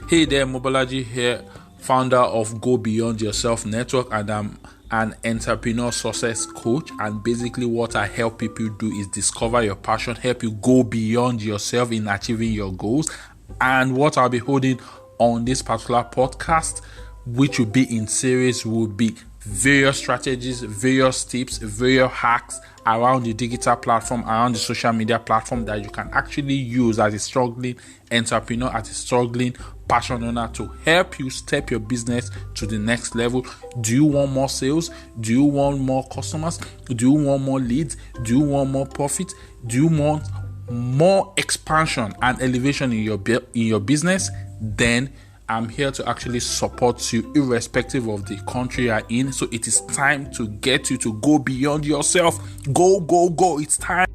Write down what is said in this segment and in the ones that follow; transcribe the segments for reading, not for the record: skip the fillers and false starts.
Hey there, 𝗟𝗏𝗪 here, founder of Go Beyond Yourself Network, and I'm an entrepreneur success coach. And basically what I help people do is discover your passion, help you go beyond yourself in achieving your goals. And what I'll be holding on this particular podcast, which will be in series, will be various strategies, various tips, various hacks around the digital platform, around the social media platform that you can actually use as a struggling entrepreneur, as a struggling passion owner, to help you step your business to the next level. Do you want more sales? Do you want more customers? Do you want more leads? Do you want more profit? Do you want more expansion and elevation in your business? Then I'm here to actually support you irrespective of the country you're in. So it is time to get you to go beyond yourself. Go. It's time.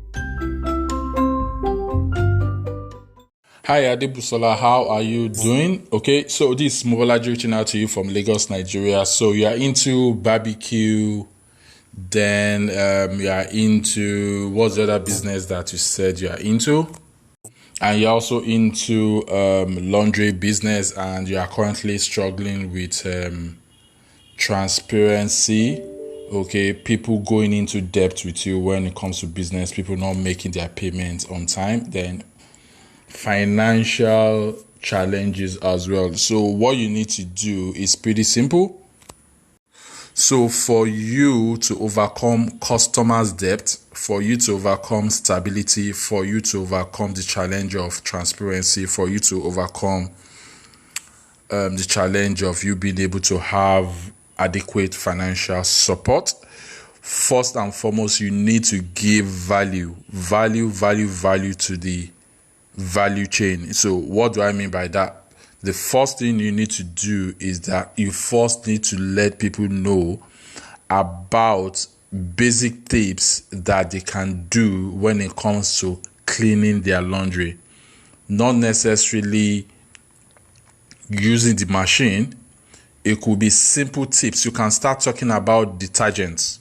Hi, 𝗟𝗪𝗪, how are you doing? Okay, so this is 𝗟𝗏𝗪 reaching out to you from Lagos, Nigeria. So you are into barbecue, then you are into, what's the other business that you said you are into? And you're also into laundry business, and you are currently struggling with transparency. Okay, people going into debt with you when it comes to business, people not making their payments on time, then financial challenges as well. So what you need to do is pretty simple. So for you to overcome customers' debt, for you to overcome stability, for you to overcome the challenge of transparency, for you to overcome the challenge of you being able to have adequate financial support, first and foremost, you need to give value to the value chain. So what do I mean by that? The first thing you need to do is that you first need to let people know about basic tips that they can do when it comes to cleaning their laundry. Not necessarily using the machine. It could be simple tips. You can start talking about detergents,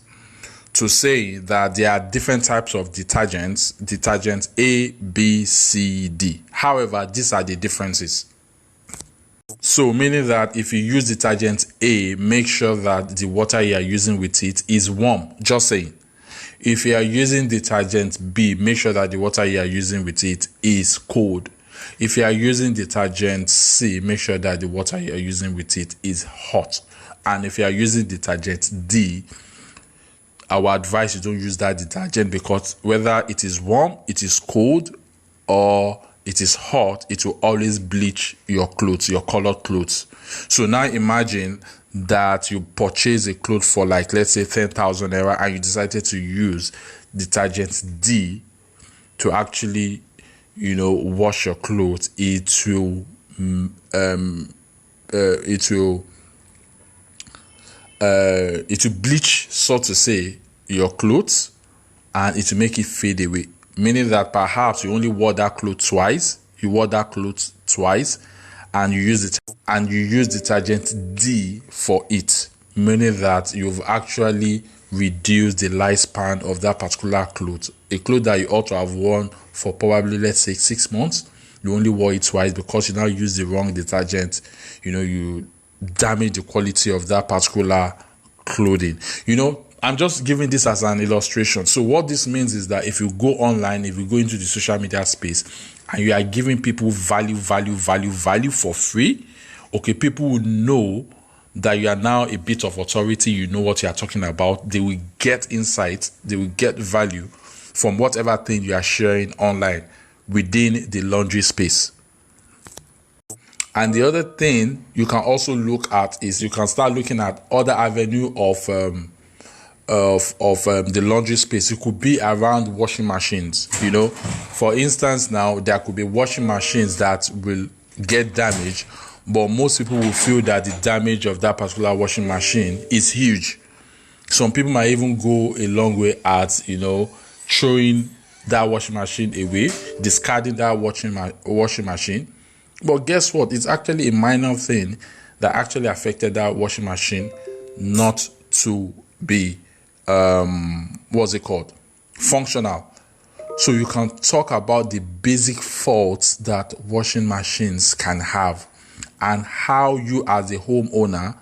to say that there are different types of detergents A, B, C, D. However, these are the differences. So meaning that if you use detergent A, make sure that the water you are using with it is warm. Just saying. If you are using detergent B, make sure that the water you are using with it is cold. If you are using detergent C, make sure that the water you are using with it is hot. And if you are using detergent D, our advice is don't use that detergent, because whether it is warm, it is cold, or it is hot, it will always bleach your clothes, your colored clothes. So now imagine that you purchase a cloth for, like, let's say 10,000 naira, and you decided to use detergent D to actually, wash your clothes. It will bleach, so to say, your clothes, and it will make it fade away. Meaning that perhaps you only wore that clothes twice. And you use detergent D for it. Meaning that you've actually reduced the lifespan of that particular cloth. A cloth that you ought to have worn for probably, let's say, 6 months, you only wore it twice because you now use the wrong detergent. You damage the quality of that particular clothing. I'm just giving this as an illustration. So what this means is that if you go online, if you go into the social media space, and you are giving people value for free, okay, people will know that you are now a bit of authority. You know what you are talking about. They will get insight. They will get value from whatever thing you are sharing online within the laundry space. And the other thing you can also look at is you can start looking at other avenue of the laundry space. It could be around washing machines. For instance, now there could be washing machines that will get damaged, but most people will feel that the damage of that particular washing machine is huge. Some people might even go a long way at throwing that washing machine away, discarding that washing machine. But guess what? It's actually a minor thing that actually affected that washing machine not to be functional. So you can talk about the basic faults that washing machines can have, and how you as a homeowner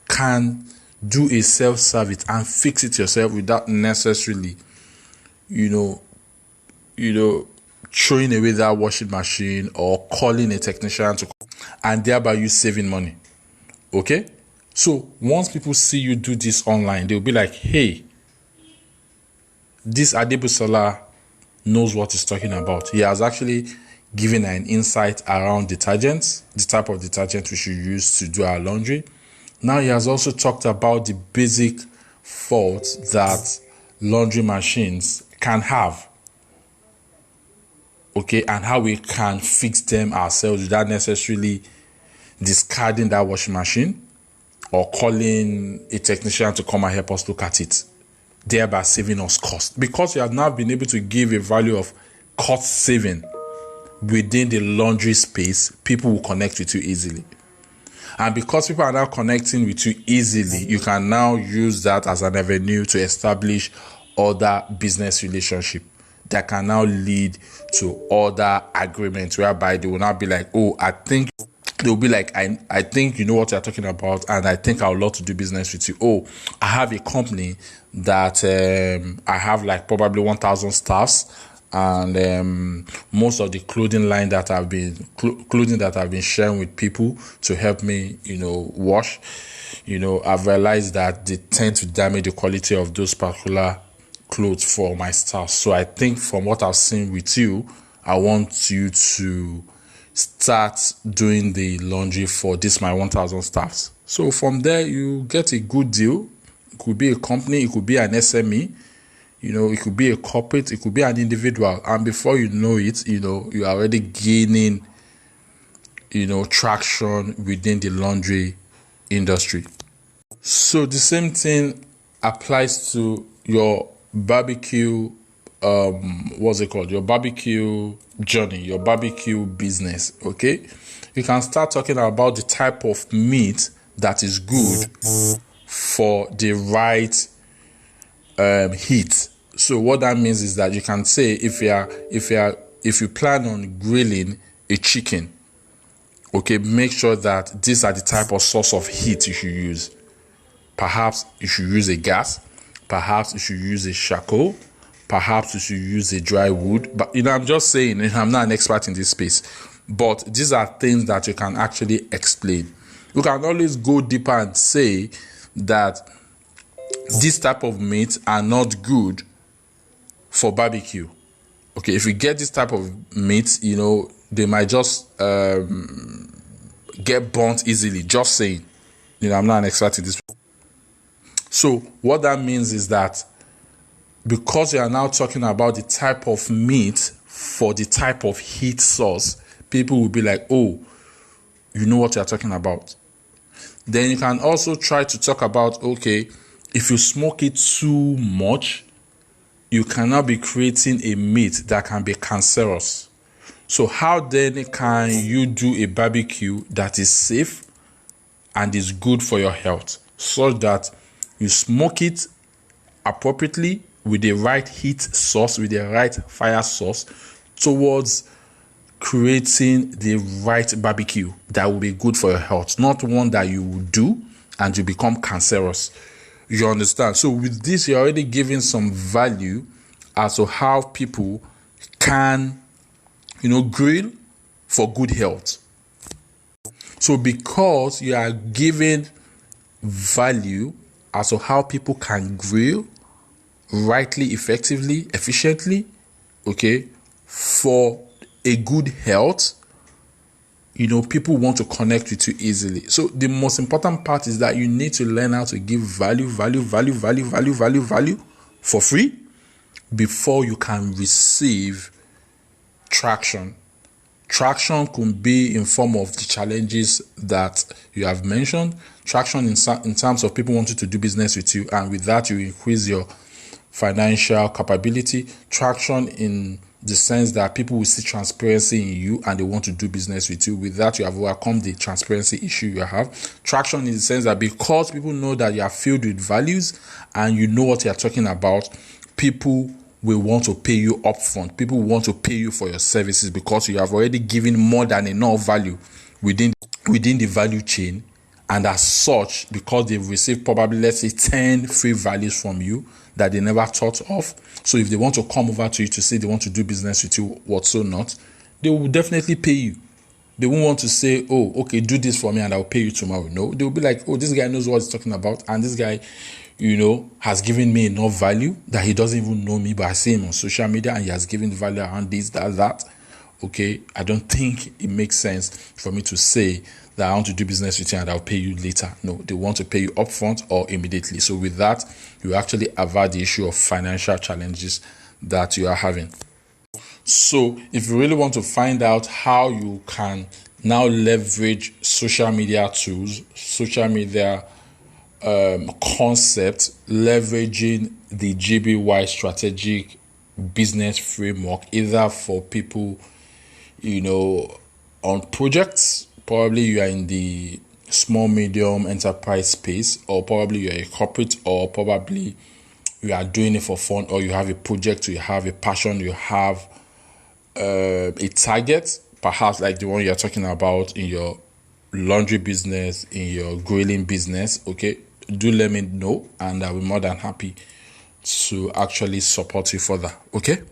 can do a self-service and fix it yourself without necessarily, throwing away that washing machine or calling a technician to, and thereby you saving money. Okay? So once people see you do this online, they'll be like, hey, this 𝗂𝗪𝗪 knows what he's talking about. He has actually given an insight around detergents, the type of detergent we should use to do our laundry. Now he has also talked about the basic faults that laundry machines can have. Okay, and how we can fix them ourselves without necessarily discarding that washing machine or calling a technician to come and help us look at it, thereby saving us cost. Because you have now been able to give a value of cost saving within the laundry space, people will connect with you easily. And because people are now connecting with you easily, you can now use that as an avenue to establish other business relationships that can now lead to other agreements whereby they will not be like, oh, I think they'll be like, I think you know what you're talking about, and I think I would love to do business with you. Oh, I have a company that I have like probably 1,000 staffs, and most of the clothing that I've been sharing with people to help me, wash. I've realized that they tend to damage the quality of those particular clothes for my staff. So I think from what I've seen with you, I want you to start doing the laundry for my 1,000 staffs. So from there, you get a good deal. It could be a company, it could be an SME, it could be a corporate, it could be an individual. And before you know it, you're already gaining, traction within the laundry industry. So the same thing applies to your barbecue, your barbecue journey, your barbecue business. Okay, you can start talking about the type of meat that is good for the right heat. So what that means is that you can say if you plan on grilling a chicken, okay, make sure that these are the type of source of heat you should use. Perhaps you should use a gas. Perhaps you should use a charcoal. Perhaps you should use a dry wood. But, I'm just saying, I'm not an expert in this space. But these are things that you can actually explain. You can always go deeper and say that this type of meat are not good for barbecue. Okay, if you get this type of meat, they might just get burnt easily. Just saying. I'm not an expert in this. So what that means is that because you are now talking about the type of meat for the type of heat source, people will be like, oh, you know what you're talking about. Then you can also try to talk about, okay, if you smoke it too much, you cannot be creating a meat that can be cancerous. So how then can you do a barbecue that is safe and is good for your health, so that you smoke it appropriately with the right heat source, with the right fire source, towards creating the right barbecue that will be good for your health, not one that you will do and you become cancerous. You understand? So with this, you're already giving some value as to how people can, grill for good health. So because you are giving value as to how people can grill rightly, effectively, efficiently, okay, for a good health, people want to connect with you easily. So the most important part is that you need to learn how to give value for free before you can receive traction. Traction could be in form of the challenges that you have mentioned. Traction in terms of people wanting to do business with you, and with that you increase your financial capability. Traction in the sense that people will see transparency in you and they want to do business with you. With that, you have overcome the transparency issue you have. Traction in the sense that because people know that you are filled with values and you know what you are talking about, people will want to pay you upfront. People will want to pay you for your services because you have already given more than enough value within. within the value chain, and as such, because they've received probably, let's say, 10 free values from you that they never thought of. So if they want to come over to you to say they want to do business with you, whatso not, they will definitely pay you. They won't want to say, oh, okay, do this for me and I'll pay you tomorrow. No, they'll be like, oh, this guy knows what he's talking about, and this guy, has given me enough value that he doesn't even know me, but I see him on social media and he has given value around this, that. Okay, I don't think it makes sense for me to say that I want to do business with you and I'll pay you later. No, they want to pay you upfront or immediately. So with that, you actually avert the issue of financial challenges that you are having. So if you really want to find out how you can now leverage social media tools, social media concept, leveraging the GBY strategic business framework, either for people, on projects, probably you are in the small, medium enterprise space, or probably you're a corporate, or probably you are doing it for fun, or you have a project, you have a passion, you have a target, perhaps like the one you're talking about in your laundry business, in your grilling business. Okay, do let me know and I'll be more than happy to actually support you further. Okay,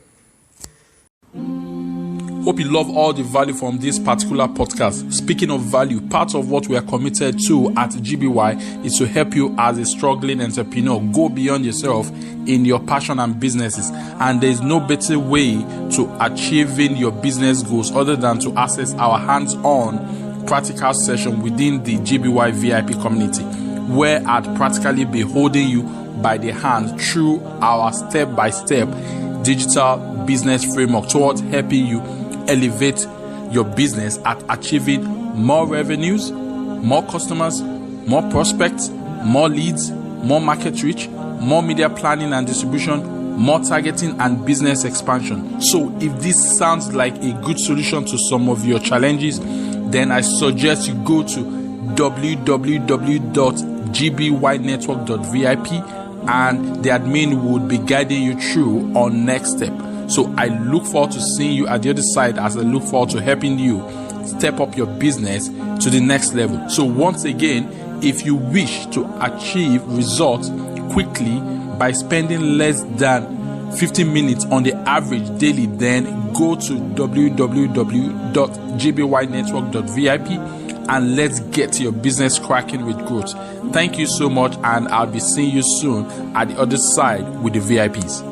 hope you love all the value from this particular podcast. Speaking of value, part of what we are committed to at GBY is to help you as a struggling entrepreneur go beyond yourself in your passion and businesses. And there is no better way to achieving your business goals other than to access our hands-on practical session within the GBY VIP community, where I'd practically be holding you by the hand through our step-by-step digital business framework towards helping you elevate your business at achieving more revenues, more customers, more prospects, more leads, more market reach, more media planning and distribution, more targeting and business expansion. So if this sounds like a good solution to some of your challenges, then I suggest you go to www.gbynetwork.vip and the admin would be guiding you through on next step. So I look forward to seeing you at the other side, as I look forward to helping you step up your business to the next level. So once again, if you wish to achieve results quickly by spending less than 15 minutes on the average daily, then go to www.gbynetwork.vip and let's get your business cracking with growth. Thank you so much, and I'll be seeing you soon at the other side with the VIPs.